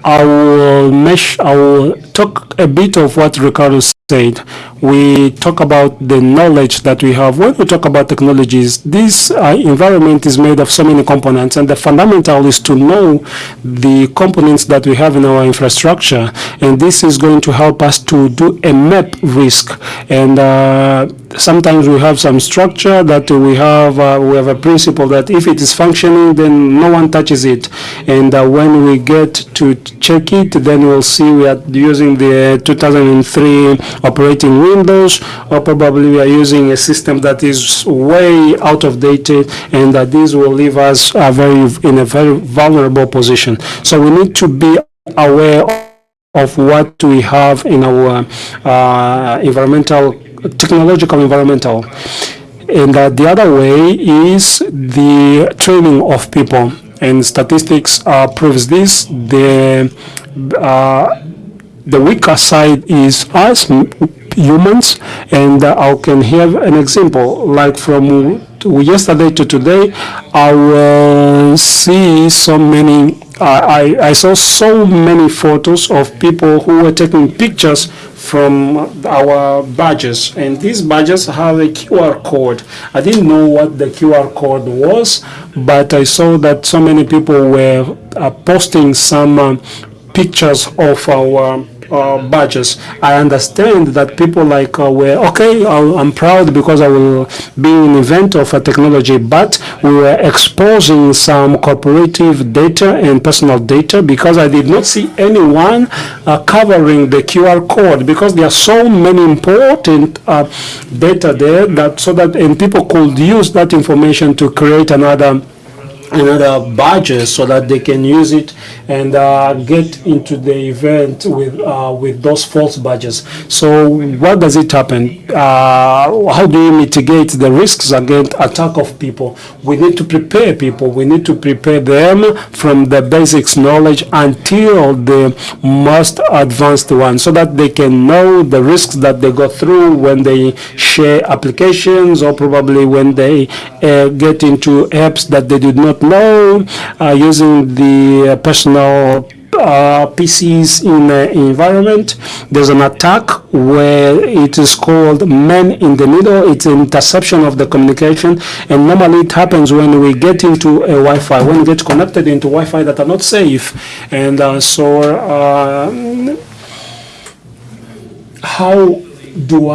I will talk a bit of what Ricardo said. We talk about the knowledge that we have. When we talk about technologies, this environment is made of so many components, and the fundamental is to know the components that we have in our infrastructure, and this is going to help us to do a map risk. And sometimes we have some structure that we have a principle that if it is functioning, then no one touches it. And when we get to check it, then we'll see we are using the 2003 operating Windows, or probably we are using a system that is way out of date, and that this will leave us in a very vulnerable position. So we need to be aware of what we have in our technological environmental. And the other way is the training of people, and statistics proves this. The weaker side is us humans, and I can have an example like from yesterday to today. I will see so many. I saw so many photos of people who were taking pictures from our badges, and these badges have a QR code. I didn't know what the QR code was, but I saw that so many people were posting some pictures of our badges. I understand that people like were okay. I'm proud because I will be an event of a technology, but we were exposing some corporative data and personal data because I did not see anyone covering the QR code, because there are so many important data there and people could use that information to create another badges so that they can use it and get into the event with those false badges. So what does it happen? How do you mitigate the risks against attack of people? We need to prepare people. We need to prepare them from the basics knowledge until the most advanced one, so that they can know the risks that they go through when they share applications, or probably when they get into apps that they did not know, using the personal PCs in the environment. There's an attack where it is called man in the middle. It's an interception of the communication, and normally it happens when we get into a Wi-Fi, when we get connected into Wi-Fi that are not safe. And how do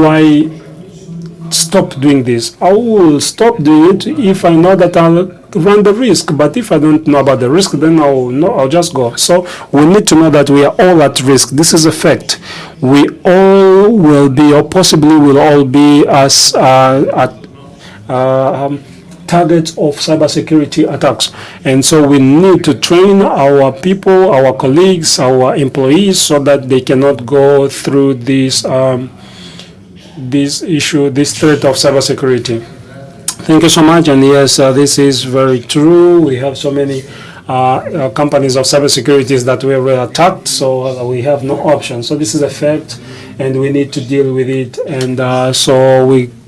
I stop doing this? I will stop doing it if I know that I'll run the risk. But if I don't know about the risk, then I'll just go. So we need to know that we are all at risk. This is a fact. We all will be, or possibly will all be, as targets of cybersecurity attacks. And so we need to train our people, our colleagues, our employees, so that they cannot go through this threat of cybersecurity. Thank you so much. And yes, this is very true. We have so many companies of cybersecurity that were attacked, so we have no option. So this is a fact, and we need to deal with it. And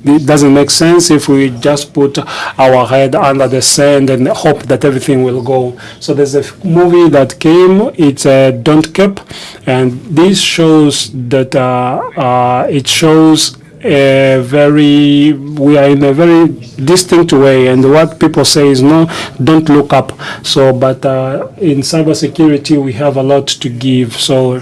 it doesn't make sense if we just put our head under the sand and hope that everything will go. So there's a movie that came, it's Don't Cap, and this shows that it shows we are in a very distinct way, and what people say is no, don't look up. So but in cybersecurity we have a lot to give. So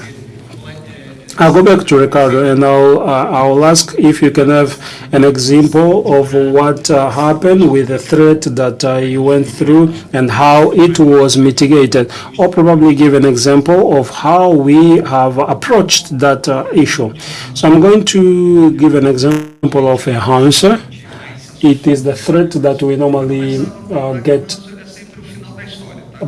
I'll go back to Ricardo, and I'll ask if you can have an example of what happened with the threat that you went through and how it was mitigated, or probably give an example of how we have approached that issue. So I'm going to give an example of a answer. It is the threat that we normally get,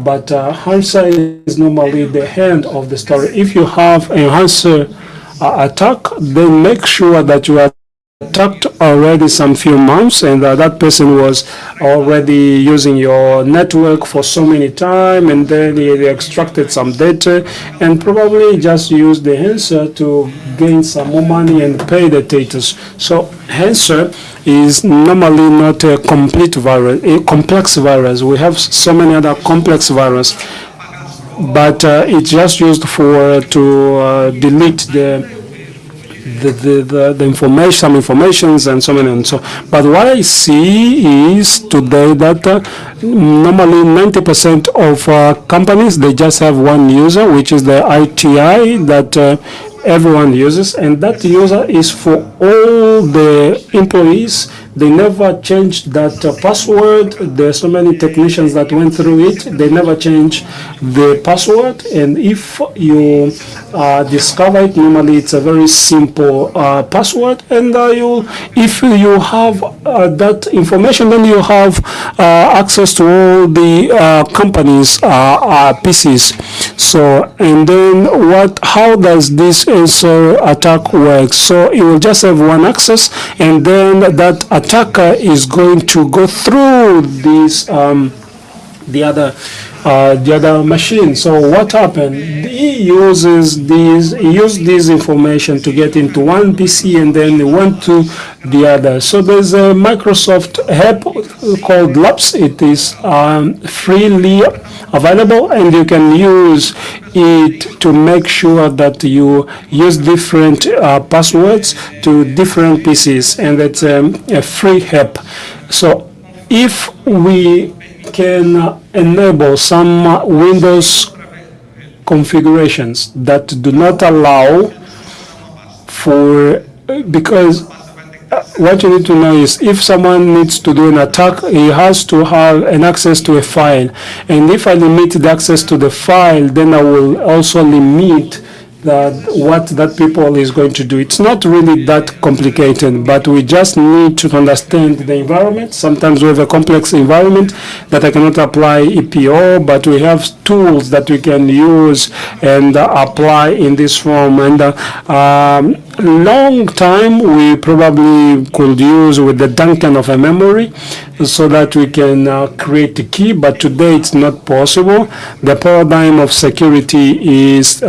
but answer is normally the end of the story. If you have an answer attack, then make sure that you are attacked already some few months, and that person was already using your network for so many time, and then he extracted some data and probably just used the answer to gain some more money and pay the debtors. So answer is normally not a complete virus, a complex virus. We have so many other complex viruses, but it's just used for to delete the information, some informations, and so many and so. But what I see is today that normally 90% of companies, they just have one user, which is the ITI that everyone uses, and that user is for all the employees. They never changed that password. There are so many technicians that went through it. They never changed the password. And if you discover it, normally it's a very simple password. And if you have that information, then you have access to all the company's PCs. So, and then how does this answer attack work? So it will just have one access, and then that attacker is going to go through this the other machine. So what happened? He used this information to get into one PC, and then he went to the other. So there's a Microsoft app called Labs. It is freely available, and you can use it to make sure that you use different passwords to different PCs, and it's a free app. So if we can enable some Windows configurations that do not allow for, because what you need to know is if someone needs to do an attack, he has to have an access to a file. And if I limit the access to the file, then I will also limit what that people is going to do. It's not really that complicated, but we just need to understand the environment. Sometimes we have a complex environment that I cannot apply EPO, but we have tools that we can use and apply in this form. And long time we probably could use with the Duncan of a memory so that we can create a key, but today it's not possible. The paradigm of security is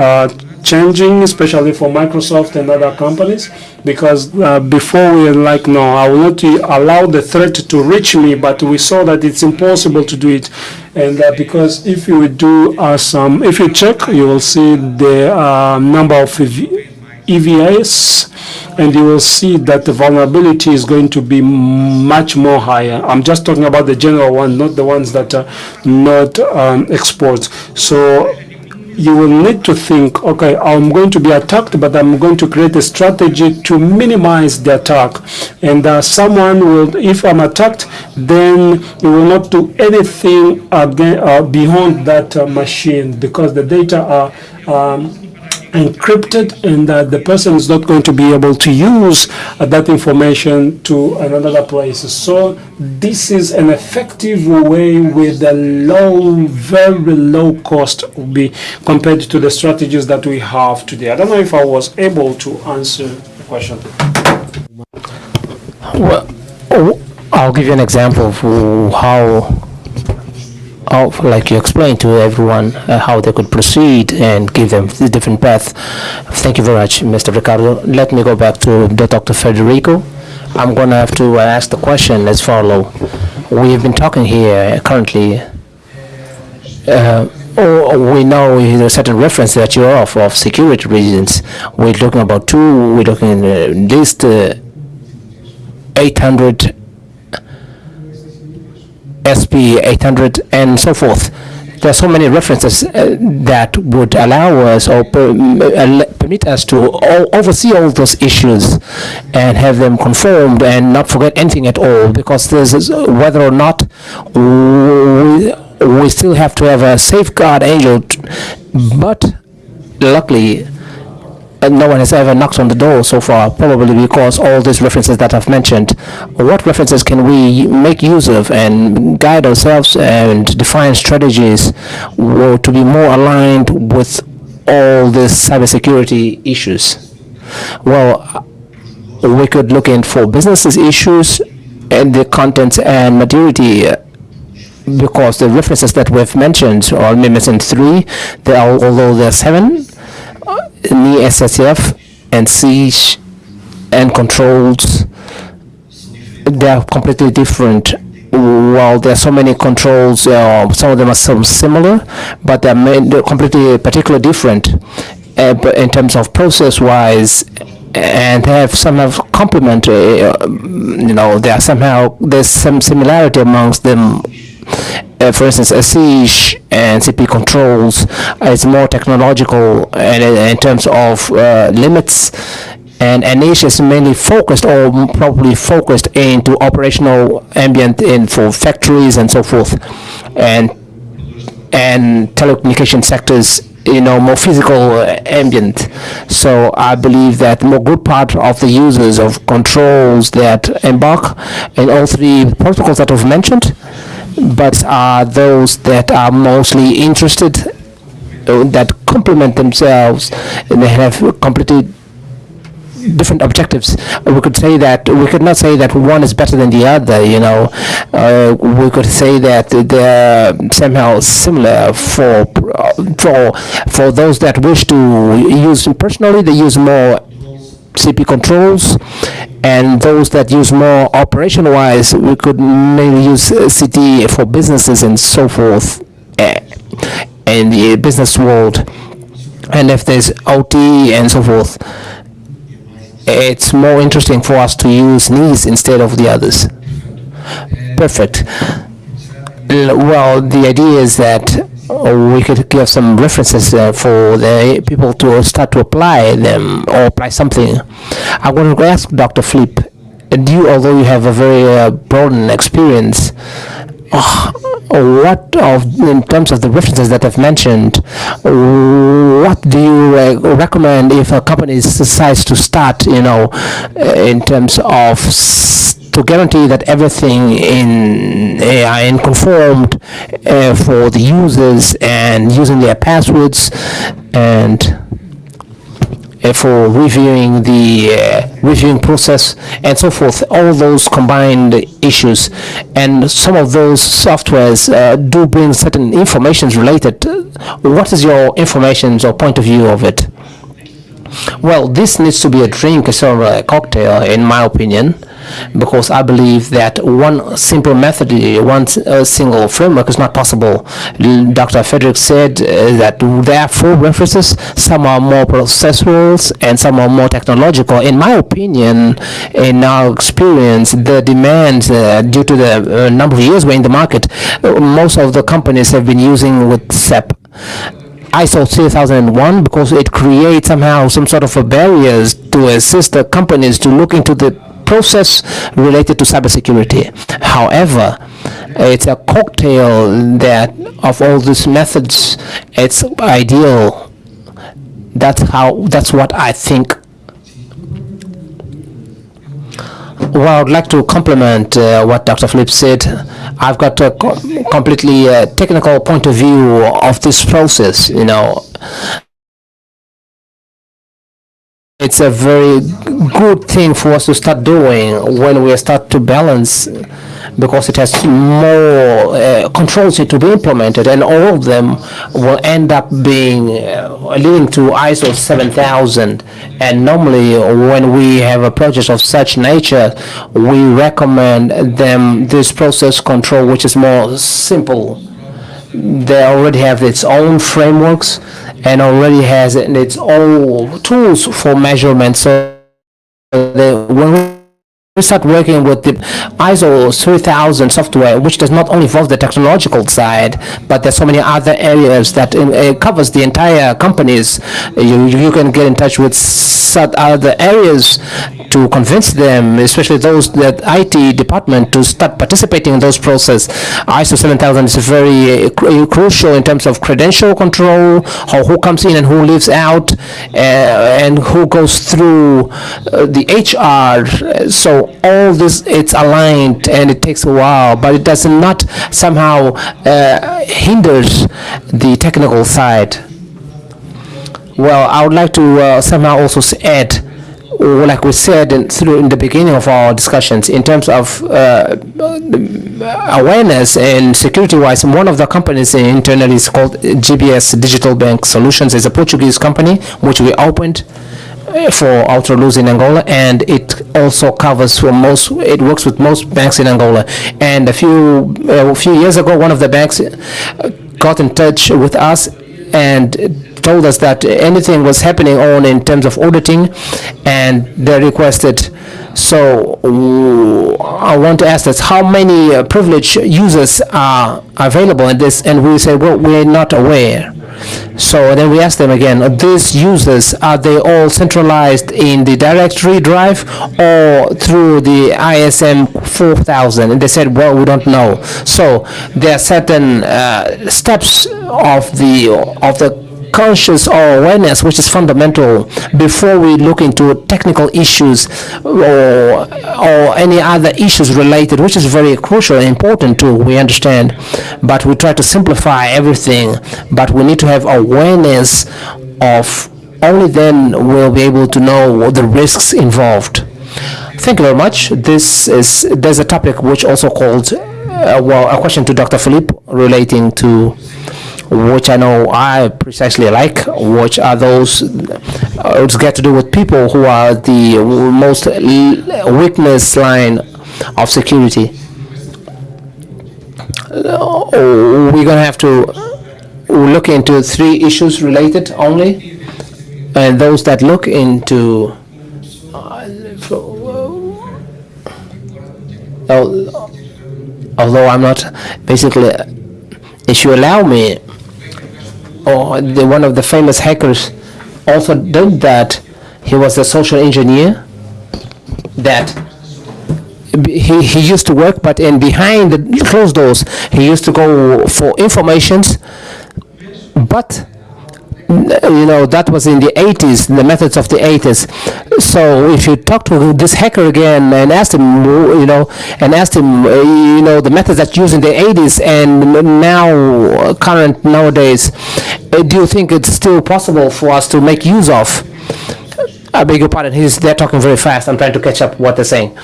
changing, especially for Microsoft and other companies, because before we were like, no, I will not allow the threat to reach me, but we saw that it's impossible to do it. And because if you do if you check, you will see the number of EVAs, and you will see that the vulnerability is going to be much more higher. I'm just talking about the general one, not the ones that are not exports. So you will need to think, okay, I'm going to be attacked, but I'm going to create a strategy to minimize the attack. And someone will, if I'm attacked, then you will not do anything again beyond that machine, because the data are encrypted, and the person is not going to be able to use that information to another place. So this is an effective way with a very low cost be compared to the strategies that we have today. I don't know if I was able to answer the question. Well, I'll give you an example of how like you explained to everyone how they could proceed and give them the different path. Thank you very much, Mr. Ricardo. Let me go back to Dr. Federico. I'm going to have to ask the question as follows. We have been talking here currently, we know there are certain references that you're off of security reasons. We're talking about we're looking at least 800 SP 800 and so forth. There are so many references that would allow us or permit us to oversee all those issues and have them confirmed and not forget anything at all, because there's whether or not we still have to have a safeguard angel, but luckily no one has ever knocked on the door so far, probably because all these references that I've mentioned. What references can we make use of and guide ourselves and define strategies to be more aligned with all these cybersecurity issues? Well, we could look in for businesses issues and the contents and maturity, because the references that we've mentioned, or maybe mentioned three, although there are seven, NI, SSF, and siege and controls, they are completely different. While there are so many controls, some of them are so similar, but they're completely particularly different but in terms of process-wise, and they have somehow complementary. There's some similarity amongst them. For instance, a siege and CP controls is more technological and in terms of limits, and niche is mainly focused, or probably focused, into operational ambient in for factories and so forth, and telecommunication sectors, more physical ambient. So I believe that more good part of the users of controls that embark in all three protocols that I've mentioned, but are those that are mostly interested, that complement themselves, and they have completely different objectives. We could not say that one is better than the other. We could say that they're somehow similar. For those that wish to use them personally, they use more CP controls, and those that use more operation-wise, we could mainly use CT for businesses and so forth in the business world. And if there's OT and so forth, it's more interesting for us to use NIS instead of the others. Perfect. Well, the idea is that we could give some references for the people to start to apply them, or apply something. I want to ask Dr. Flip, although you have a very broad experience, in terms of the references that I've mentioned, what do you recommend if a company decides to start, in terms of to guarantee that everything in conformed for the users, and using their passwords, and for reviewing the reviewing process and so forth, all those combined issues, and some of those softwares do bring certain informations related. What is your information or point of view of it? Well, this needs to be a drink, sort of a cocktail, in my opinion, because I believe that one simple method, one single framework is not possible. Dr. Frederick said that there are four references. Some are more processual and some are more technological. In my opinion, in our experience, the demand, due to the number of years we're in the market, most of the companies have been using with SAP. ISO 3001, because it creates somehow some sort of a barriers to assist the companies to look into the process related to cybersecurity. However, it's a cocktail that of all these methods, it's ideal. That's what I think. Well, I'd like to complement what Dr. Philip said. I've got a completely technical point of view of this process. It's a very good thing for us to start doing when we start to balance, because it has more controls to be implemented, and all of them will end up being leading to ISO 7000. And normally, when we have a project of such nature, we recommend them this process control, which is more simple. They already have its own frameworks and already has its own tools for measurement. So when we start working with the ISO 3000 software, which does not only involve the technological side, but there's so many other areas that it covers the entire companies. You can get in touch with other areas to convince them, especially those that IT department, to start participating in those processes. ISO 7000 is very crucial in terms of credential control, who comes in and who leaves out, and who goes through the HR. So all this, it's aligned, and it takes a while, but it does not somehow hinders the technical side. Well, I would like to somehow also add, like we said in the beginning of our discussions, in terms of awareness and security-wise, one of the companies internally is called GBS Digital Bank Solutions. It's a Portuguese company which we opened for Outer Luz in Angola, and it also covers it works with most banks in Angola. And a few years ago, one of the banks got in touch with us and told us that anything was happening on in terms of auditing, and they requested. So I want to ask us how many privileged users are available in this, and we say, well, we're not aware. So then we asked them again, these users, are they all centralized in the directory drive or through the ISM 4000? And they said, well, we don't know. So there are certain steps of the conscious or awareness which is fundamental before we look into technical issues or any other issues related, which is very crucial and important too, we understand. But we try to simplify everything, but we need to have awareness of, only then we'll be able to know the risks involved. Thank you very much. There's a topic which also called, a question to Dr. Philippe relating to, which I know I precisely like, which are those, it's got to do with people who are the most weakness line of security. We're going to have to look into 3 issues related only, and those that look into although I'm not, basically, if you allow me, one of the famous hackers also did that. He was a social engineer that he used to work, but behind the closed doors, he used to go for informations. But that was in the 80s, the methods of the 80s. So if you talk to this hacker again and asked him, the methods that used in the 80s and now nowadays, do you think it's still possible for us to make use of? I beg your pardon, they're talking very fast. I'm trying to catch up what they're saying.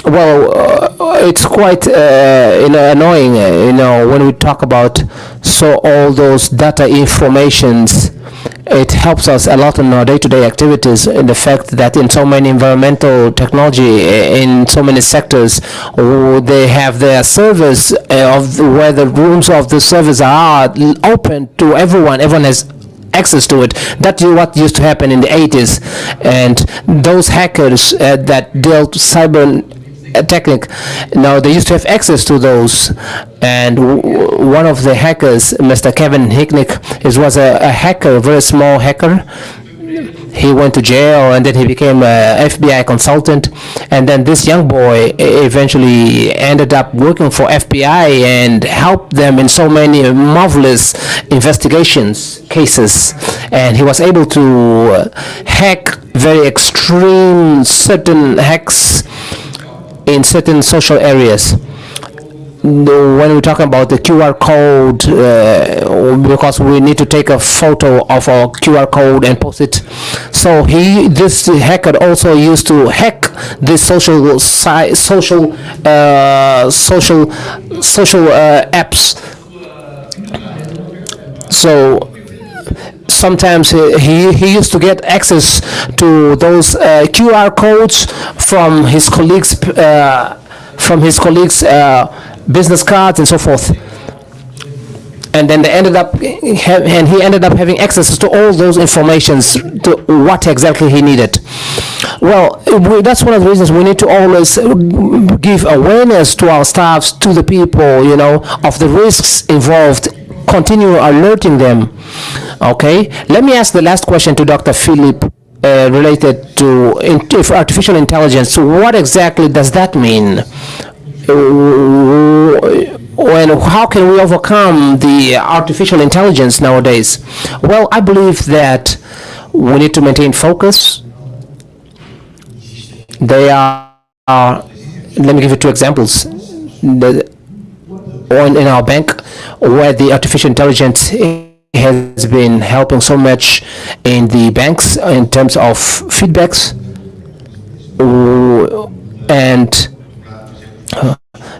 Well, it's quite annoying, when we talk about all those data informations. It helps us a lot in our day-to-day activities, in the fact that in so many environmental technology, in so many sectors, they have their servers where the rooms of the servers are open to everyone. Everyone has access to it. That's what used to happen in the 80s. And those hackers that dealt cyber technique, now they used to have access to those. And one of the hackers, Mr. Kevin Hicknick, was a hacker, a very small hacker. He went to jail, and then he became a FBI consultant. And then this young boy eventually ended up working for FBI and helped them in so many marvelous investigations cases. And he was able to hack very extreme certain hacks in certain social areas. When we're talking about the QR code, because we need to take a photo of our QR code and post it. So this hacker also used to hack the social apps. So sometimes he used to get access to those QR codes from his colleagues' business cards and so forth, and then he ended up having access to all those informations, to what exactly he needed. Well, that's one of the reasons we need to always give awareness to our staffs, to the people, of the risks involved. Continue alerting them. Okay, let me ask the last question to Dr. Philippe related to artificial intelligence. So what exactly does that mean? And how can we overcome the artificial intelligence nowadays? Well, I believe that we need to maintain focus. They are, let me give you 2 examples. In our bank, where the artificial intelligence has been helping so much in the banks in terms of feedbacks. and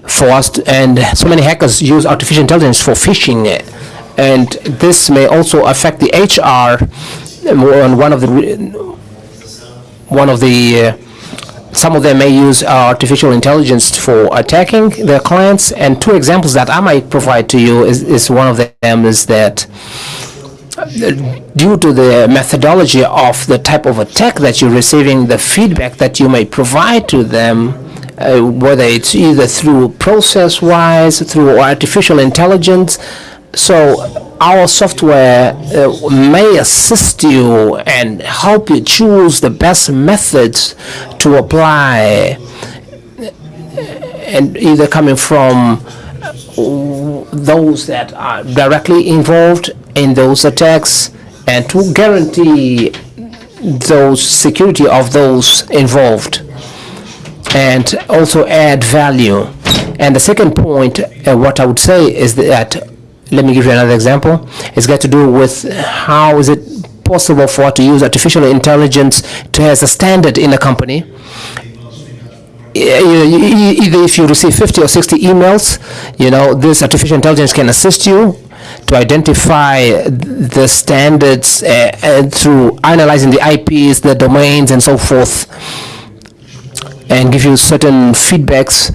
for us and so many hackers use artificial intelligence for phishing, and this may also affect the HR. And one of the some of them may use artificial intelligence for attacking their clients. And two examples that I might provide to you is one of them is that due to the methodology of the type of attack that you're receiving, the feedback that you may provide to them, whether it's either through process-wise, through artificial intelligence. So our software may assist you and help you choose the best methods to apply, and either coming from those that are directly involved in those attacks, and to guarantee those security of those involved, and also add value. And the second point, what I would say is that, let me give you another example. It's got to do with how is it possible for us to use artificial intelligence to as a standard in a company. Either if you receive 50 or 60 emails, this artificial intelligence can assist you to identify the standards through analyzing the IPs, the domains, and so forth, and give you certain feedbacks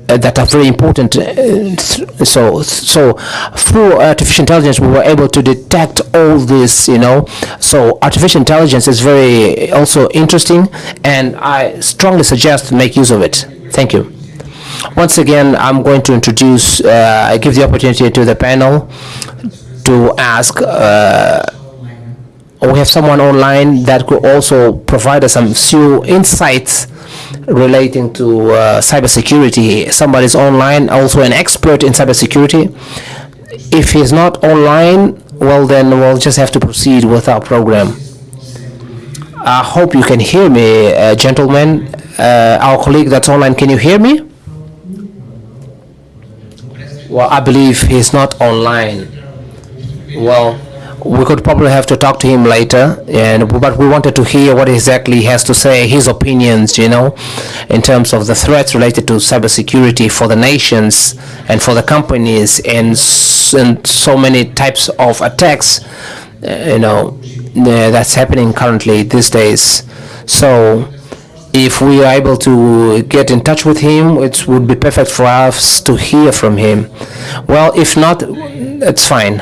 that are very important. So through artificial intelligence, we were able to detect all this, So artificial intelligence is very also interesting, and I strongly suggest to make use of it. Thank you. Once again, I'm going to give the opportunity to the panel to ask. We have someone online that could also provide us some few insights relating to cybersecurity. Somebody's online, also an expert in cybersecurity. If he's not online, well, then we'll just have to proceed with our program. I hope you can hear me, gentlemen. Our colleague that's online, can you hear me? Well, I believe he's not online. Well, we could probably have to talk to him later, but we wanted to hear what exactly he has to say, his opinions, in terms of the threats related to cybersecurity for the nations and for the companies, and so many types of attacks, that's happening currently these days. So if we are able to get in touch with him, it would be perfect for us to hear from him. Well, if not, it's fine.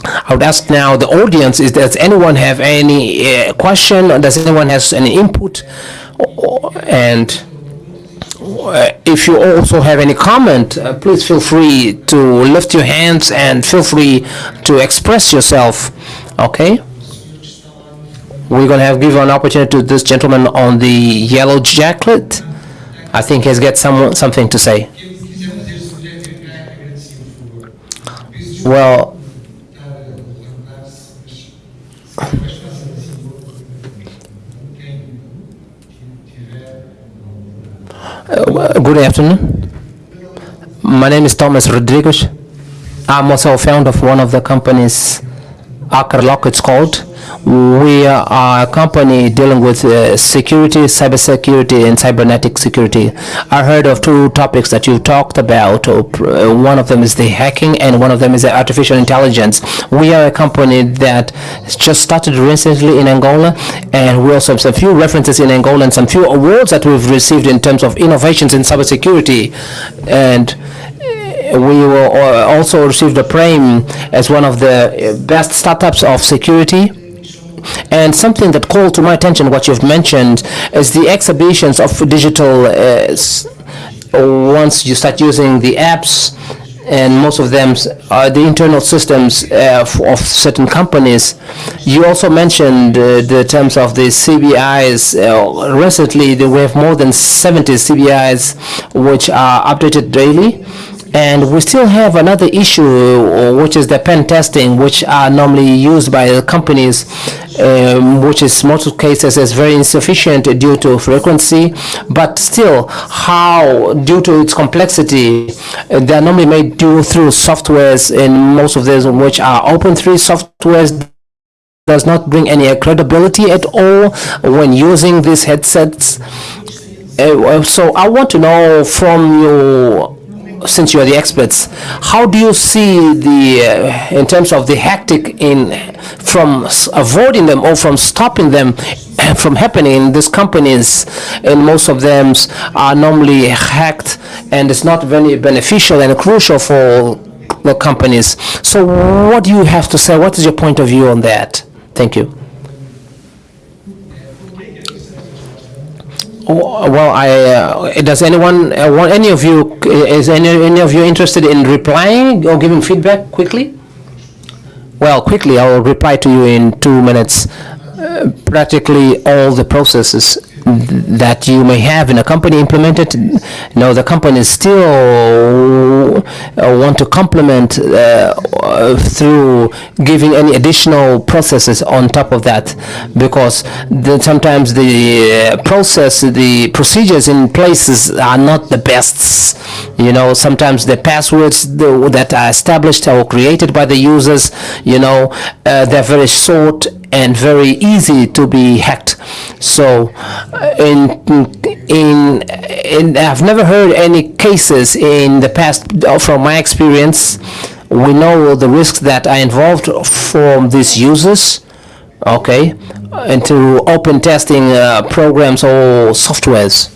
I would ask now the audience, does anyone have any question, or does anyone has any input? And if you also have any comment, please feel free to lift your hands and feel free to express yourself. Okay? We're going to give an opportunity to this gentleman on the yellow jacket. I think he's got something to say. Well, good afternoon. My name is Thomas Rodriguez. I'm also a founder of one of the companies, Akerlock it's called. We are a company dealing with security, cybersecurity, and cybernetic security. I heard of two topics that you talked about. One of them is the hacking, and one of them is the artificial intelligence. We are a company that just started recently in Angola, and we also have some few references in Angola and some few awards that we've received in terms of innovations in cybersecurity. And we will also received a praise as one of the best startups of security. And something that called to my attention, what you've mentioned, is the exhibitions of digital. Once you start using the apps, and most of them are the internal systems of certain companies. You also mentioned the terms of the CBIs. Recently, we have more than 70 CBIs which are updated daily. And we still have another issue, which is the pen testing, which are normally used by the companies, which is most cases is very insufficient due to frequency. But still, how, due to its complexity, they are normally made through softwares, and most of these which are open source softwares does not bring any credibility at all when using these headsets. So I want to know from you, since you are the experts, how do you see in terms of the hectic from avoiding them or from stopping them from happening? These companies, and most of them are normally hacked, and it's not very beneficial and crucial for the companies. So what do you have to say? What is your point of view on that? Thank you. Well, does anyone want any of you? Is any of you interested in replying or giving feedback quickly? Well, quickly, I will reply to you in 2 minutes. Practically all the processes that you may have in a company implemented. No, the company still want to complement through giving any additional processes on top of that, because sometimes the procedures in places are not the best. Sometimes the passwords that are established or created by the users, they're very short and very easy to be hacked. So I've never heard any cases in the past. From my experience, we know the risks that are involved from these users, okay, into open testing programs or softwares.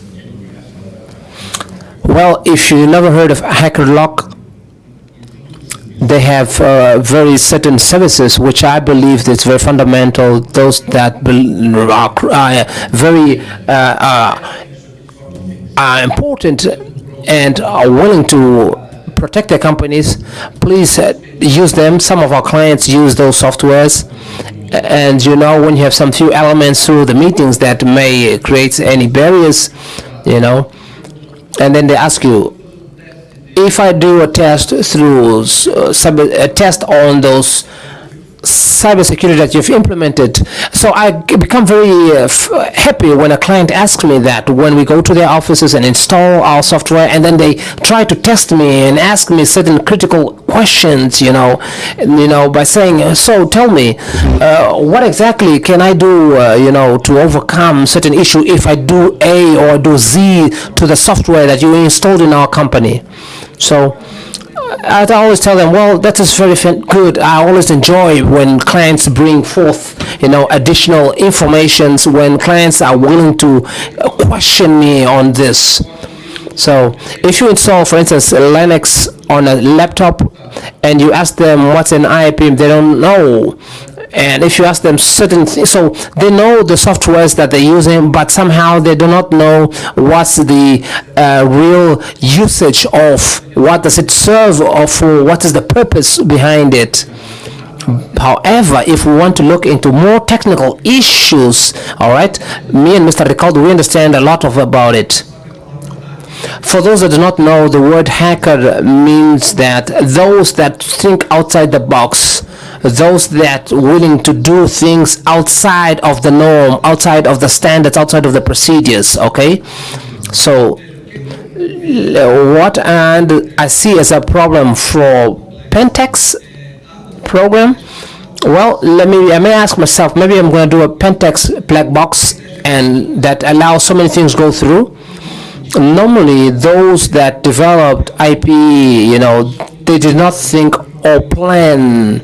Well, if you never heard of HackerLock, they have very certain services which I believe that's very fundamental. Those that are very are important and are willing to protect their companies. Please use them. Some of our clients use those softwares. And when you have some few elements through the meetings that may create any barriers, and then they ask you, if I do a test through a test on those cybersecurity that you've implemented. So I become very happy when a client asks me that, when we go to their offices and install our software, and then they try to test me and ask me certain critical questions, by saying, so tell me, what exactly can I do, to overcome certain issue if I do A or do Z to the software that you installed in our company. So I always tell them, well, that is very good. I always enjoy when clients bring forth, additional informations, when clients are willing to question me on this. So if you install, for instance, Linux on a laptop and you ask them what's an IAP, they don't know. And if you ask them certain things, so they know the softwares that they're using, but somehow they do not know what's the real usage of, what does it serve, or for what is the purpose behind it. However, if we want to look into more technical issues, all right, me and Mr. Ricardo, we understand a lot about it. For those that do not know, the word hacker means that those that think outside the box, those that willing to do things outside of the norm, outside of the standards, outside of the procedures, okay? So what I see as a problem for Pentex program, well, I may ask myself, maybe I'm going to do a Pentex black box and that allows so many things go through. Normally, those that developed IP, they did not think or plan.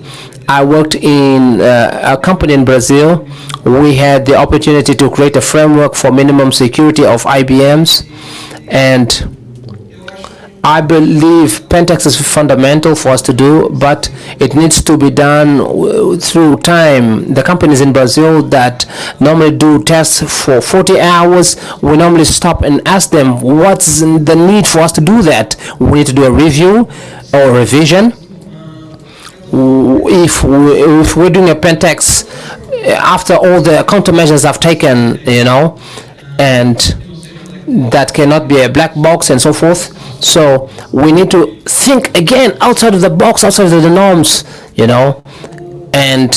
I worked in a company in Brazil. We had the opportunity to create a framework for minimum security of IBMs, and I believe Pentex is fundamental for us to do, but it needs to be done through time. The companies in Brazil that normally do tests for 40 hours, we normally stop and ask them, what's the need for us to do that? We need to do a review or revision. If we're doing a Pentex after all the countermeasures I've taken, and that cannot be a black box and so forth. So we need to think again outside of the box, outside of the norms, and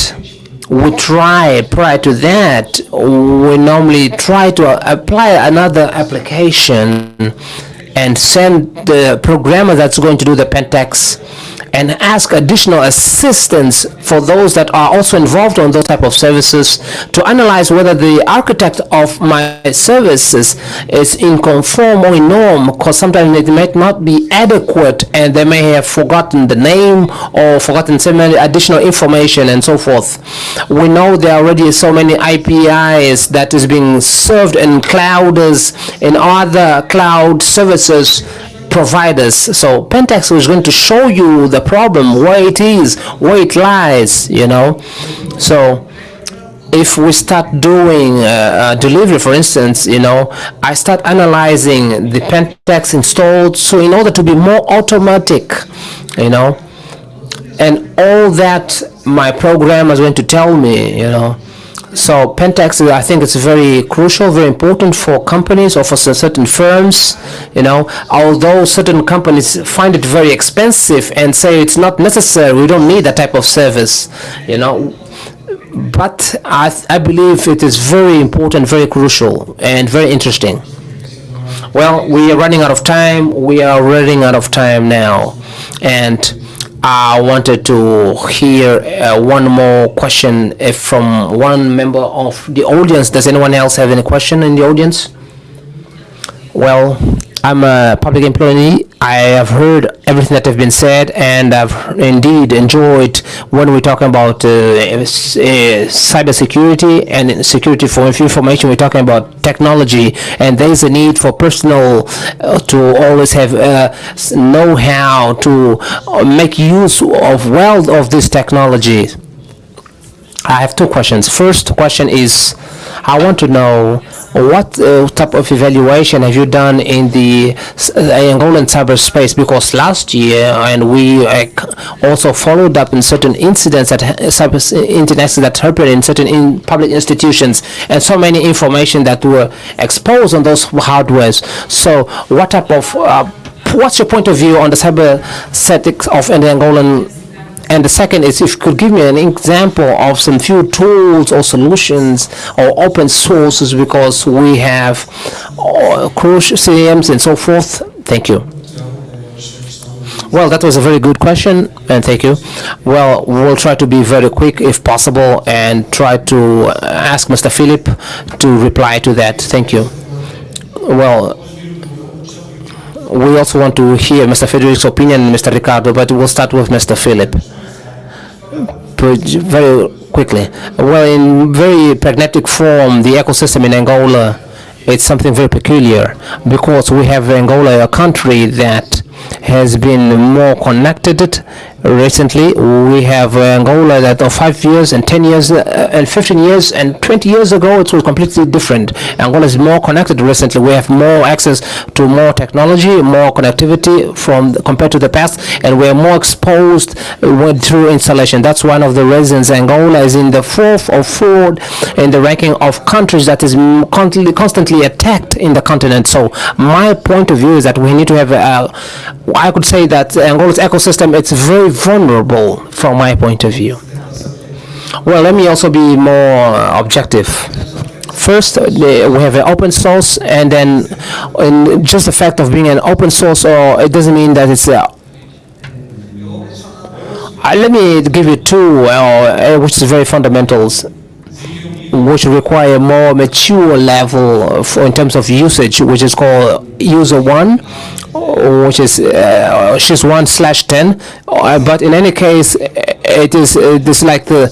we try, prior to that, we normally try to apply another application and send the programmer that's going to do the Pentex and ask additional assistance for those that are also involved on those type of services to analyze whether the architect of my services is in conform or in norm, because sometimes it might not be adequate and they may have forgotten the name or forgotten some additional information and so forth. We know there are already so many APIs that is being served in clouders, in other cloud services providers. So Pentax is going to show you the problem, where it is, where it lies, So if we start doing delivery, for instance, I start analyzing the Pentax installed, so in order to be more automatic, and all that my program is going to tell me, So Pentax, I think it's very crucial, very important for companies or for certain firms, although certain companies find it very expensive and say it's not necessary, we don't need that type of service, But I believe it is very important, very crucial, and very interesting. Well, we are running out of time. We are running out of time now. And I wanted to hear one more question from one member of the audience. Does anyone else have any question in the audience? Well, I'm a public employee. I have heard everything that has been said, and I've indeed enjoyed when we're talking about cybersecurity and security for information. We're talking about technology, and there is a need for personal to always have know-how to make use of this technology. I have two questions. First question is, I want to know what type of evaluation have you done in the Angolan cyberspace? Because last year, and we also followed up in certain incidents that that happened in certain public institutions, and so many information that were exposed on those hardwares. So, what type of what's your point of view on the cyber ethics of the Angolan? And the second is, if you could give me an example of some few tools or solutions or open sources, because we have crucial CMs and so forth. Thank you. Well, that was a very good question, and thank you. Well, we'll try to be very quick if possible and try to ask Mr. Philip to reply to that. Thank you. Well, we also want to hear Mr. Frederick's opinion and Mr. Ricardo, but we'll start with Mr. Philip. Very quickly. Well, in very pragmatic form, the ecosystem in Angola, it's something very peculiar, because we have Angola, a country that has been more connected recently. We have Angola that of 5 years and 10 years and 15 years and 20 years ago it was completely different. Angola is more connected recently. We have more access to more technology, more connectivity compared to the past, and we are more exposed through installation. That's one of the reasons Angola is in the fourth in the ranking of countries that is constantly attacked in the continent. So my point of view is that we need to have I could say that Angola's ecosystem, it's very vulnerable from my point of view. Well, let me also be more objective. First, we have an open source, and then just the fact of being an open source, or it doesn't mean that it's let me give you two, which is very fundamentals, which require more mature level in terms of usage, which is called user 1, which is she's 1/10, but in any case it's like the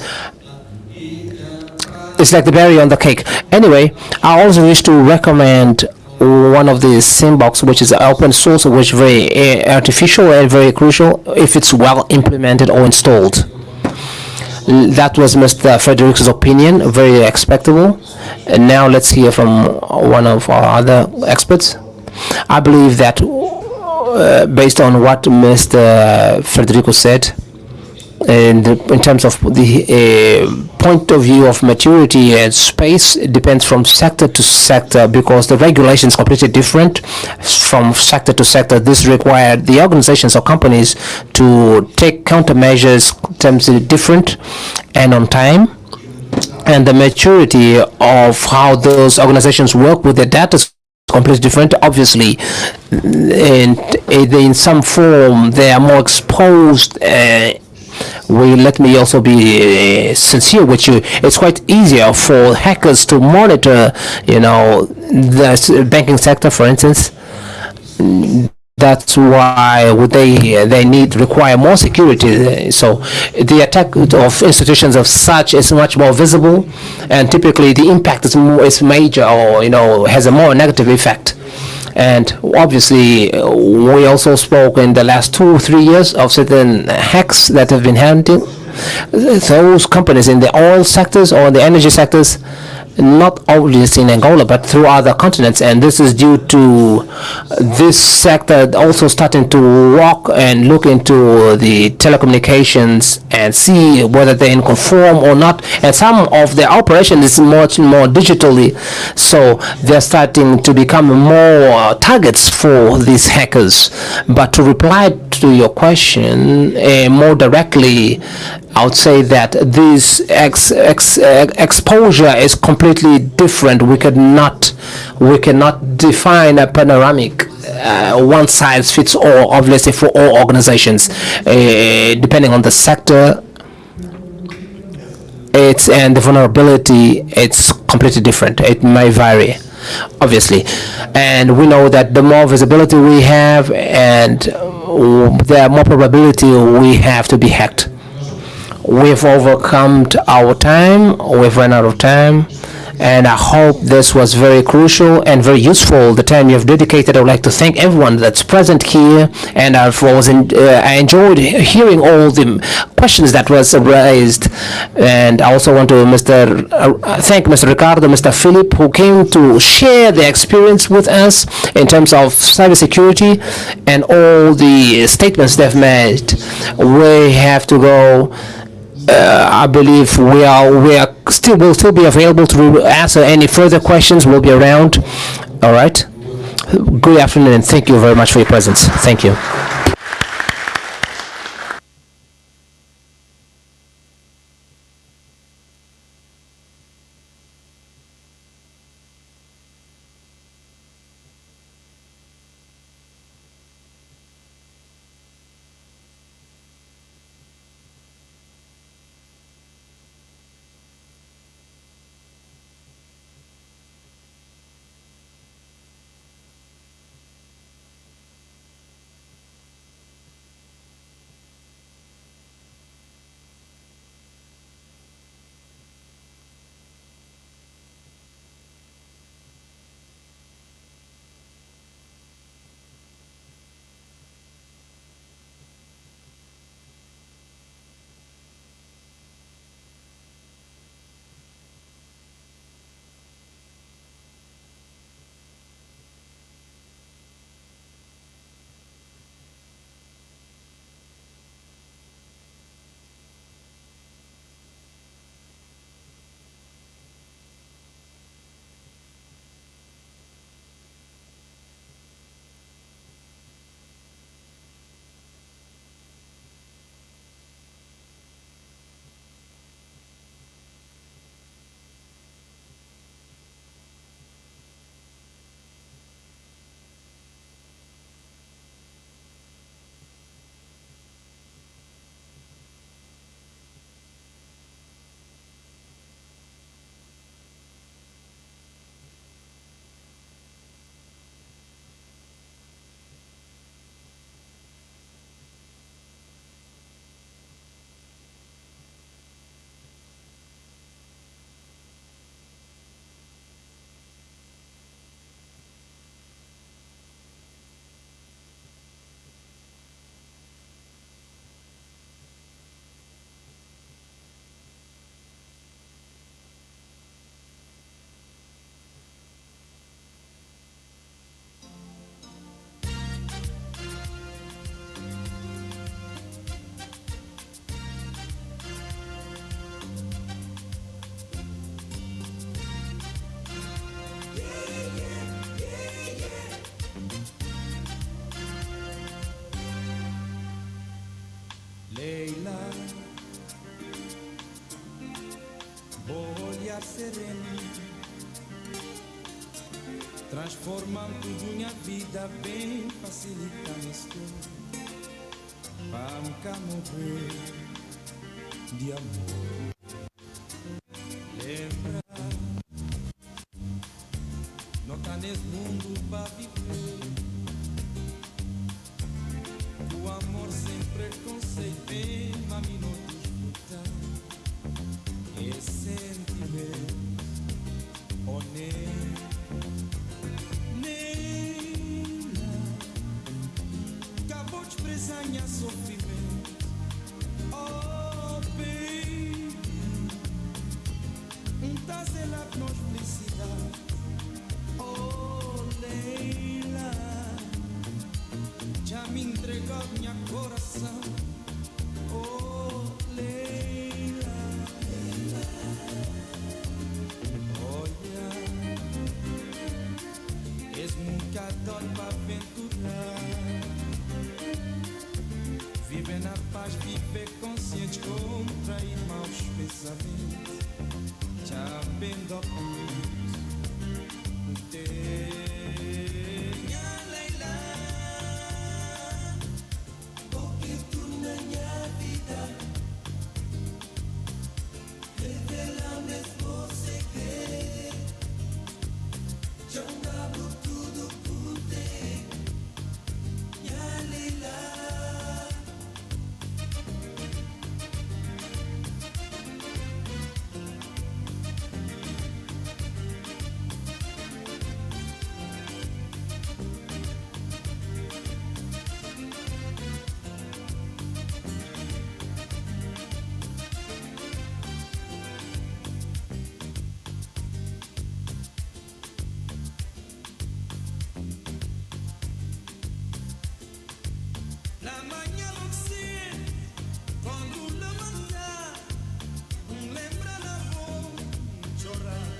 berry on the cake. Anyway, I also wish to recommend one of the sandbox, which is open source, which is very artificial and very crucial if it's well implemented or installed. That was Mr. Frederick's opinion, very expectable. And now let's hear from one of our other experts. I believe that based on what Mr. Frederico said, and in terms of the point of view of maturity and space, it depends from sector to sector, because the regulation is completely different from sector to sector. This required the organizations or companies to take countermeasures in terms of different and on time, and the maturity of how those organizations work with their data completely different. Obviously, and in some form they are more exposed. Let me also be sincere with you. It's quite easier for hackers to monitor, the banking sector, for instance. That's why they need require more security. So the attack of institutions of such is much more visible, and typically the impact is major, or has a more negative effect. And obviously, we also spoke in the last 2 or 3 years of certain hacks that have been handling those companies in the oil sectors or the energy sectors, not only in Angola but through other continents. And this is due to this sector also starting to walk and look into the telecommunications and see whether they conform or not. And some of the operation is much more digitally, so they're starting to become more targets for these hackers. But to reply to your question more directly, I would say that this exposure is completely different. We cannot define a panoramic one size fits all, obviously, for all organizations. Depending on the sector, and the vulnerability, it's completely different. It may vary, obviously, and we know that the more visibility we have, and the more probability we have to be hacked. We've overcome our time. We've run out of time. And I hope this was very crucial and very useful, the time you've dedicated. I would like to thank everyone that's present here. And I enjoyed hearing all the questions that was raised. And I also want to thank Mr. Ricardo, Mr. Philip, who came to share their experience with us in terms of cybersecurity and all the statements they've made. We have to go. I believe will still be available to answer any further questions. We'll be around. All right. Good afternoon, and thank you very much for your presence. Thank you. Leila, voy a sereno, transformando tudo minha vida bem, facilitando estou. Para nunca morrer de amor. Lembra, não tá nesse mundo para viver. O amor sem preconceito vem, mami, não disputar. Esse sentimento honesto. Acabou de expressar minha sofrimento. Oh, baby, tá zelado nós felicidade. Oh, Leila, já me entregou minha coração. Oh, Leila, olha, és nunca dói pra aventurar. Viver na paz, viver consciente, contrair maus pensamentos. Já bem do minha Leila, porque tu na minha vida revela mesmo segredo. Já dava tudo por ter, minha Leila. La manhã não se quando levantar, lembra da vou chorar.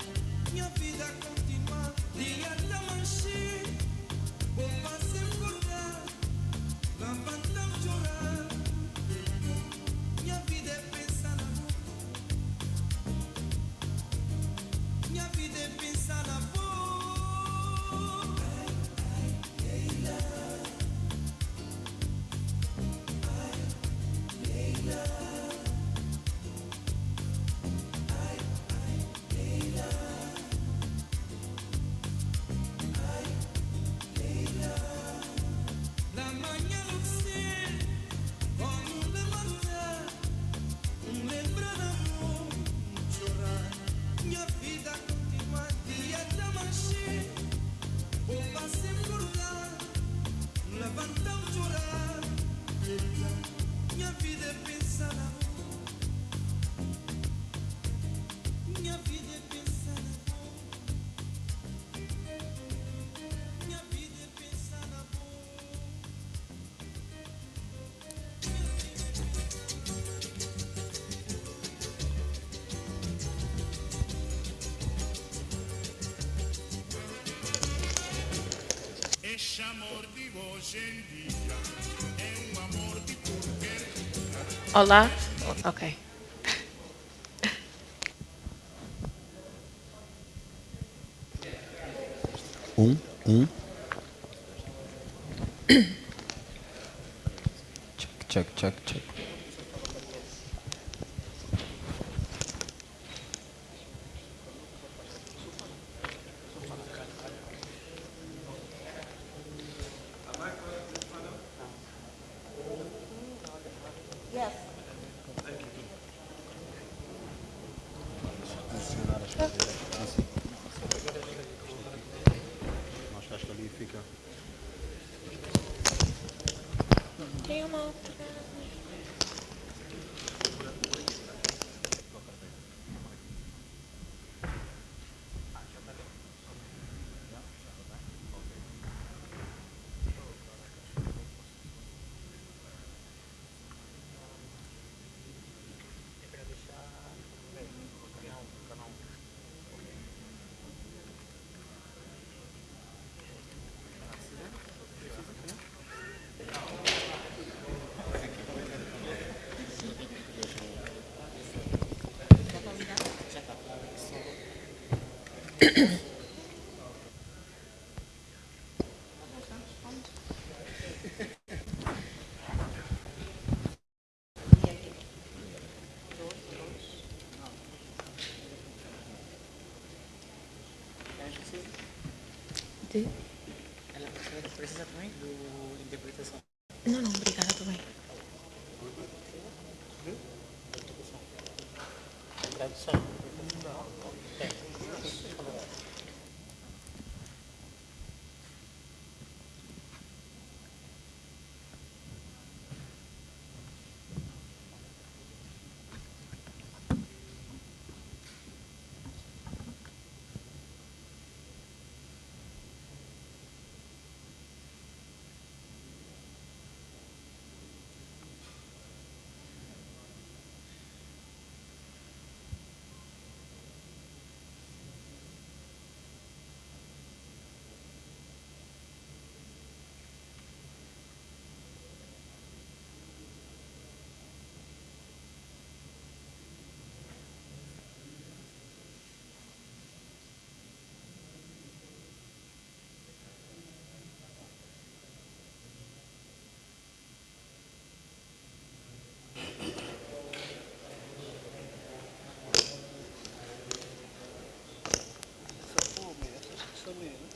Minha vida continua, dia da manchê, vou fazer acordar, levantando chorar. Minha vida é pensar na vou, minha vida é pensar na vou. La manhã não sei quando levantar, lembra da vou chorar. Minha vida continua, dia da manchê, vou fazer acordar, levantar chorar. Minha vida é pensar na vou, minha vida é pensar na vou, minha vida é pensar na vou. Esse amor de hoje em dia é um amor de porqueria. Olá? Ok. Check. Tem uma outra. Sí. Não, não, obrigada também.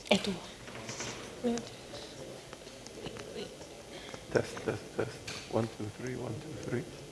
É tua. Meu Deus. Test, test, test. 1, 2, 3, 1, 2, 3.